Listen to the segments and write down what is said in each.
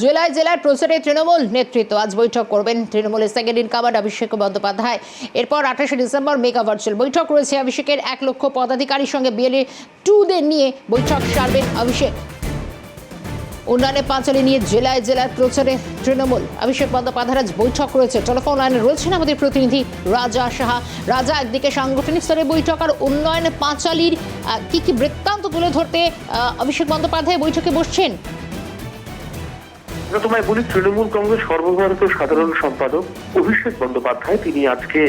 জেলায় জেলায় প্রচারে তৃণমূল নেতৃত্ব আজ বৈঠক করবেন তৃণমূলের second in command Abhishek Bandyopadhyay. এরপর 28শে ডিসেম্বর মেগা ভার্চুয়াল বৈঠক রয়েছে অভিষেকের। 1 লক্ষ পদাধিকারীর সঙ্গে বিএলএ 2দের নিয়ে বৈঠক সারবেন অভিষেক। উন্নয়নের পাঁচালী নিয়ে জেলায় জেলায় প্রচারে তৃণমূল। অভিষেক বন্দ্যোপাধ্যায়ের আজ বৈঠক রয়েছে। টেলিফোন লাইনে রয়েছেন আমাদের প্রতিনিধি রাজা সাহা। রাজা, একদিকে সাংগঠনিক স্তরে বৈঠক আর উন্নয়নের পাঁচালীর কি বৃত্তান্ত তুলে ধরতে অভিষেক বন্দ্যোপাধ্যায় বৈঠকে বসছেন? তোমায় বলি, তৃণমূল কংগ্রেস সর্বভারতীয় সাধারণ সম্পাদক অভিষেক বন্দ্যোপাধ্যায় তিনি আজকে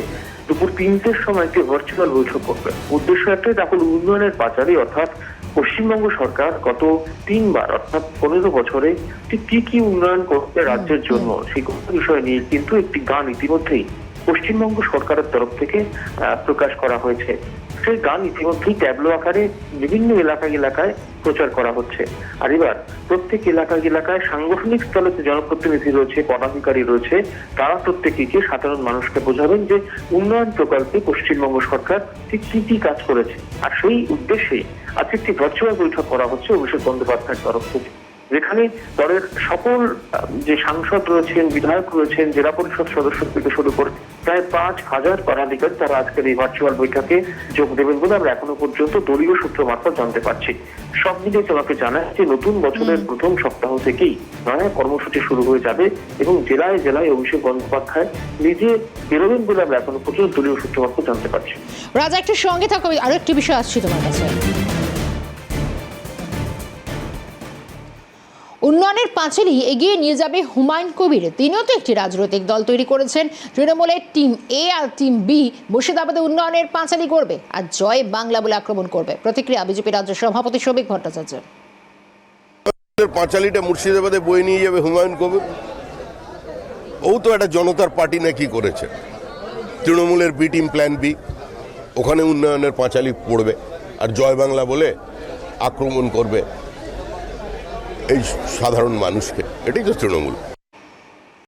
দুপুর 3টের সময় একটি ভার্চুয়াল বৈঠক করবেন। উদ্দেশ্য একটাই, দেখুন উন্নয়নের পাঁচালী অর্থাৎ পশ্চিমবঙ্গ সরকার গত 3বার অর্থাৎ 15 বছরে ঠিক কি উন্নয়ন করতে রাজ্যের জন্য সেই বিষয় নিয়ে কিন্তু একটি গান ইতিমধ্যেই পশ্চিমবঙ্গ সরকারের তরফ থেকে প্রকাশ করা হয়েছে। সেই গান ইতিমধ্যেই ট্যাবলো আকারে বিভিন্ন এলাকায় প্রচার করা হচ্ছে। আর এবার প্রত্যেক এলাকায় সাংগঠনিক স্তরে জনপ্রতিনিধি রয়েছে, পদাধিকারী রয়েছে, তারা প্রত্যেকে সাধারণ মানুষকে বোঝাবেন যে উন্নয়ন প্রকল্পে পশ্চিমবঙ্গ সরকার ঠিক কি কাজ করেছে। আর সেই উদ্দেশ্যে আজকে একটি ভার্চুয়াল বৈঠক করা হচ্ছে অভিষেক বন্দ্যোপাধ্যায়ের তরফ থেকে, যেখানে দলের সকল যে সাংসদ রয়েছেন, বিধায়ক রয়েছেন, জেলা পরিষদ সদস্য থেকে শুরু করে প্রায় 5,000 পদাধিকারী তারা আজকের এই ভার্চুয়াল বৈঠকে যোগ দেবেন বলে আমরা এখনো পর্যন্ত দলীয় সূত্র মারফত জানতে পারছি। সব মিলিয়ে তোমাকে জানায় যে নতুন বছরের প্রথম সপ্তাহ থেকেই নয়া কর্মসূচি শুরু হয়ে যাবে এবং জেলায় জেলায় অভিষেক বন্দ্যোপাধ্যায় নিজে বেরোবেন বলে আমরা এখনো পর্যন্ত দলীয় সূত্র মারফত জানতে পারছি। রাজা, একটু সঙ্গে থাকো, আরো একটি বিষয় আসছি তোমার কাছে। উন্নয়নের পাঁচালী এগিয়ে নিয়ে যাবে হুমায়ুন কবির। তিনিও তো একটি রাজনৈতিক দল তৈরি করেছেন। তৃণমূলের টিম এ আর টিম বি মুর্শিদাবাদে উন্নয়নের পাঁচালী করবে আর জয় বাংলা বলে আক্রমণ করবে। প্রতিক্রিয়া বিজেপি রাজ্য সভাপতি শৌভিক ভট্টাচার্য। পাঁচালীটা মুর্শিদাবাদে বয়ে নিয়ে যাবে হুমায়ুন কবির। ও তো একটা জনতার পার্টি নাকি করেছে, তৃণমূলের বি টিম প্ল্যান বি, ওখানে উন্নয়নের পাঁচালী পড়বে আর জয় বাংলা বলে আক্রমণ করবে এই সাধারণ মানুষকে। এটাই তো তৃণমূল।